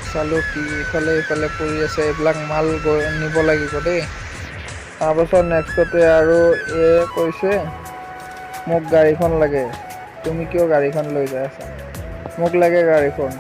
চালো কি ইফালে ইফালে পৰি আছে, এইবিলাক মাল নিব লাগিব দেই। তাৰপাছত নেক্সটতে আৰু কৈছে মোক গাড়ীখন লাগে, তুমি কিয় গাড়ীখন লৈ যাই আছা? মোক লাগে গাড়ীখন।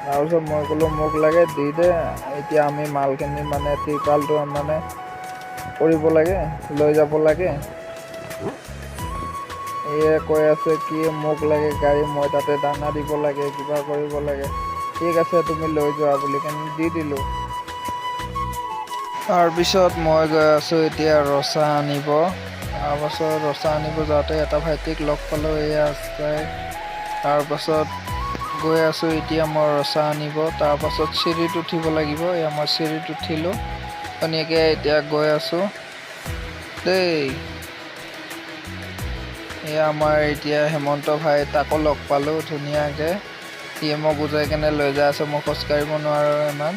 তাৰপিছত মই ক'লো মোক লাগে দি দে, এতিয়া আমি মালখিনি মানে ত্ৰিপালটো মানে কৰিব লাগে, লৈ যাব লাগে। কৈ আছে কি মোক লাগে গাড়ী, মই তাতে দানা দিব লাগে, কিবা কৰিব লাগে। ঠিক আছে তুমি লৈ যোৱা বুলি কেনে দি দিলোঁ। তাৰপিছত মই গৈ আছোঁ এতিয়া ৰচা আনিব। তাৰপাছত ৰচা আনিব যাওঁতে এটা ভাইটিক লগ পালোঁ, এয়া আছে। তাৰপাছত গৈ আছোঁ এতিয়া মই ৰচা আনিব। তাৰপাছত চিৰিত উঠিব লাগিব, এয়া মই চিৰিত উঠিলোঁ। ধুনীয়াকৈ এতিয়া গৈ আছোঁ দেই। এয়া আমাৰ এতিয়া হেমন্ত ভাই, তাকো লগ পালোঁ ধুনীয়াকৈ। সি মোক বুজাই কেনে লৈ যাই আছে, মই খোজকাঢ়িব নোৱাৰোঁ ইমান।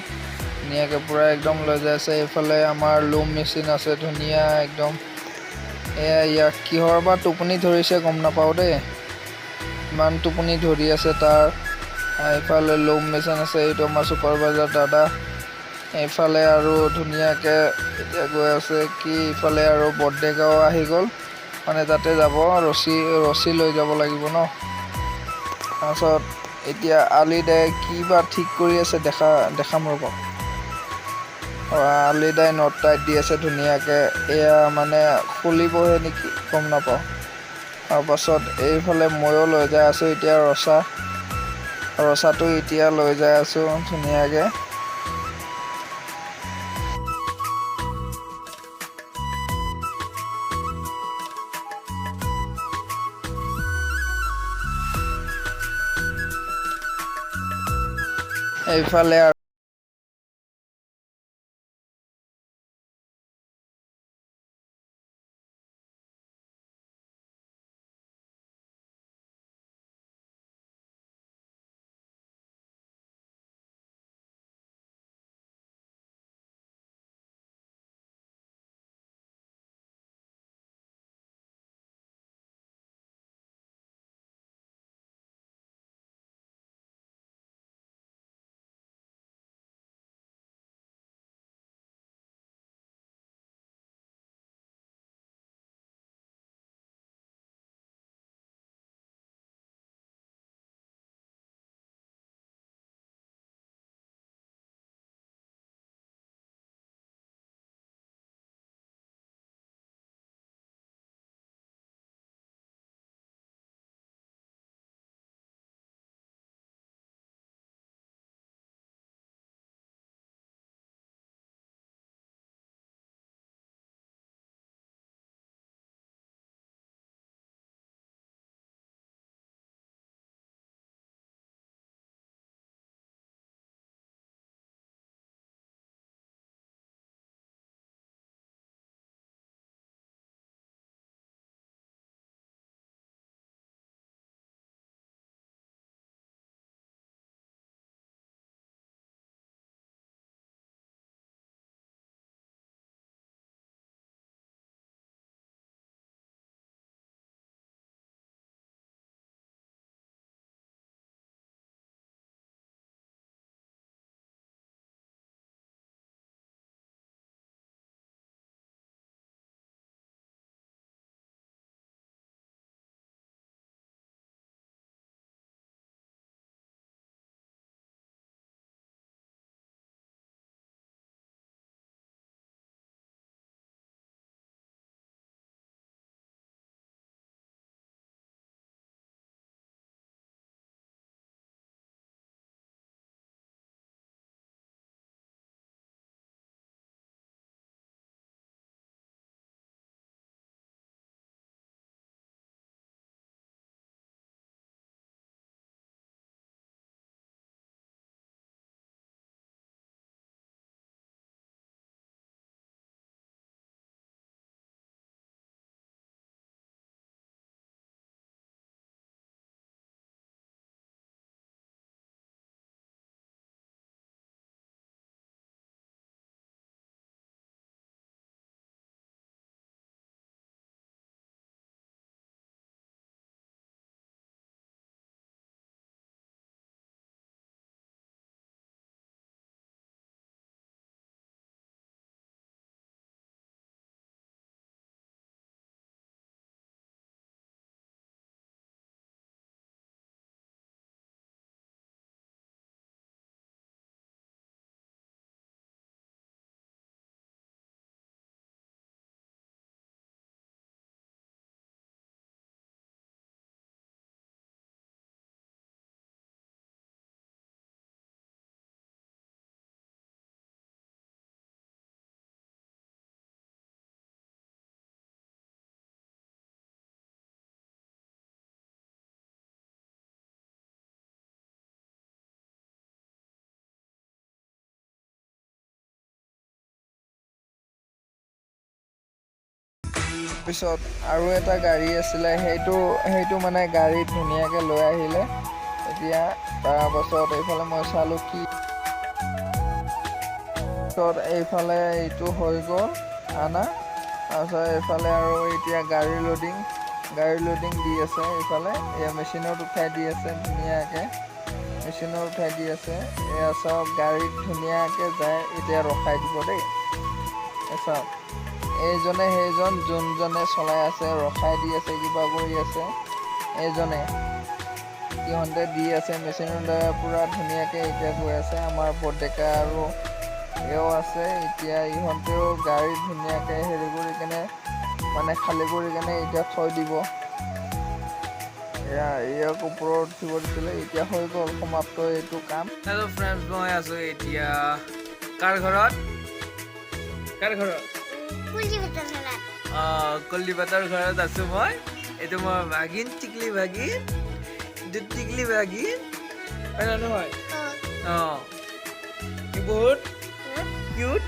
ধুনীয়াকৈ পূৰা একদম লৈ যাই আছে। এইফালে আমাৰ লুম মেচিন আছে ধুনীয়া একদম। ইয়াক কিহৰ বা টোপনি ধৰিছে গম নাপাওঁ দেই, ইমান টোপনি ধৰি আছে তাৰ। এইফালে লুম মেচিন আছে, এইটো আমাৰ ছুপাৰভাইজাৰ দাদা। এইফালে আৰু ধুনীয়াকৈ এতিয়া গৈ আছে কি, ইফালে আৰু বৰ্ডেগাঁও আহি গ'ল, মানে তাতে যাব ৰছী লৈ যাব লাগিব ন। তাৰপাছত এতিয়া আলি দাই কি বা ঠিক কৰি আছে, দেখাম ৰ'ব। আলি দাই নট টাইট দি আছে ধুনীয়াকৈ, এয়া মানে খুলিবহে নেকি গম নাপাওঁ। তাৰপাছত এইফালে ময়ো লৈ যাই আছোঁ এতিয়া ৰচাটো এতিয়া লৈ যাই আছোঁ ধুনীয়াকৈ। এইফালে পিছত আৰু এটা গাড়ী আছিলে সেইটো মানে গাড়ীত ধুনীয়াকৈ লৈ আহিলে এতিয়া তাৰপাছত এইফালে মই চালোঁ কি পিছত এইফালে এইটো হৈ গ'ল আনা তাৰপিছত এইফালে আৰু এতিয়া গাড়ী লোডিং দি আছে এইফালে এয়া মেচিনত উঠাই দি আছে ধুনীয়াকৈ মেচিনত উঠাই দি আছে এয়া চাওক গাড়ীত ধুনীয়াকৈ যায় এতিয়া ৰখাই দিব দেই চাওক এইজনে সেইজন যোনজনে চলাই আছে ৰখাই দি আছে কিবা কৰি আছে এইজনে সিহঁতে দি আছে মেচিনৰ দ্বাৰা পুৰা ধুনীয়াকৈ এতিয়া গৈ আছে আমাৰ বৰডেকা আৰু এও আছে এতিয়া ইহঁতেও গাড়ী ধুনীয়াকৈ হেৰি কৰি কেনে মানে খালী কৰি কেনে এতিয়া থৈ দিব ইয়াক ওপৰত উঠিব দিছিলে এতিয়া হৈ গ'ল সমাপ্ত এইটো কাম হেল্ল' ফ্ৰেণ্ডছ মই আছোঁ এতিয়া কাৰ ঘৰত কল্লিবাটৰ ঘৰত আছোঁ মই এইটো মই ভাগিন টিকলি ভাগিন হয় না নহয় বহুত কিউট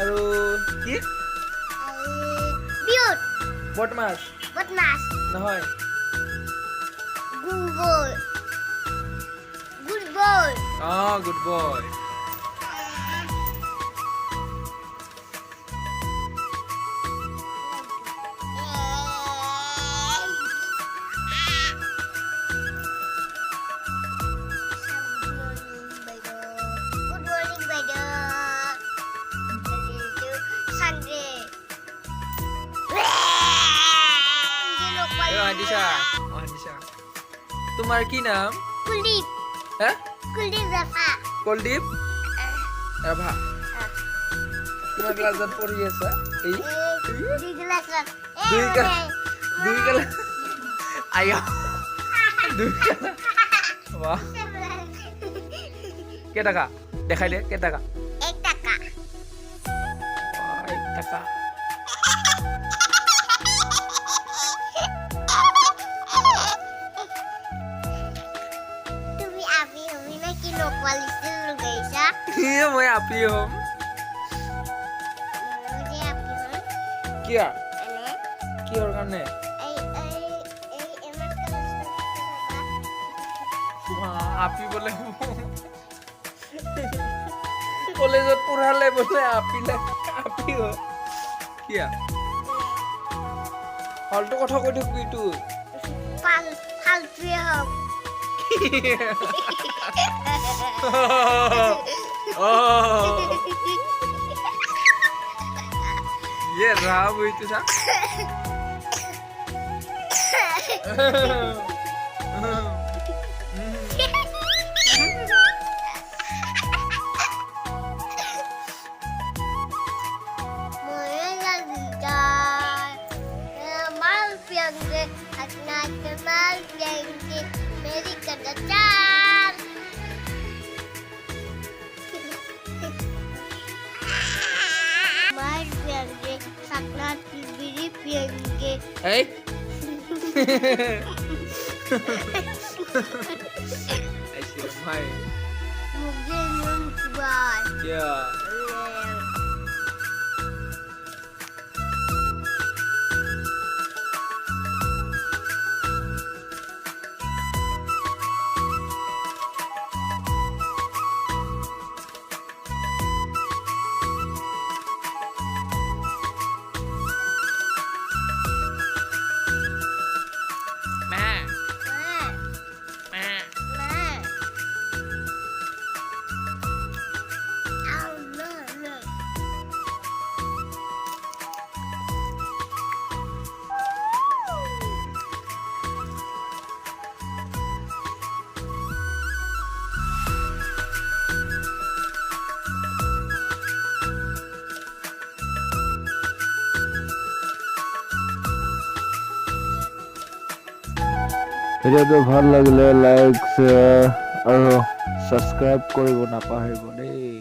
আৰু কি বদমাছ নহয় গুড বয় হানিশা তোমাৰ কি নাম কুলদীপ ৰাভা কিমান ক্লাছত পঢ়ি আছা কেইটকা দেখাই দে কেইটকা 1 টাকা মই আপি হম কিহৰ কাৰণে আপি বোলে কলেজত পঢ়ালে বোলে আপি কিয়া ফাল্টু কথা কৈ থাকবি তো ये रहा हुई तो था मेरी कदचार मार पियेंगे सपना की बीड़ी पियेंगे ऐसे भाई मुझे नींद बाय क्या ভিডিঅ'টো ভাল লাগিলে লাইক শ্বেয়াৰ আৰু ছাবস্ক্ৰাইব কৰিব নাপাহৰিব দেই।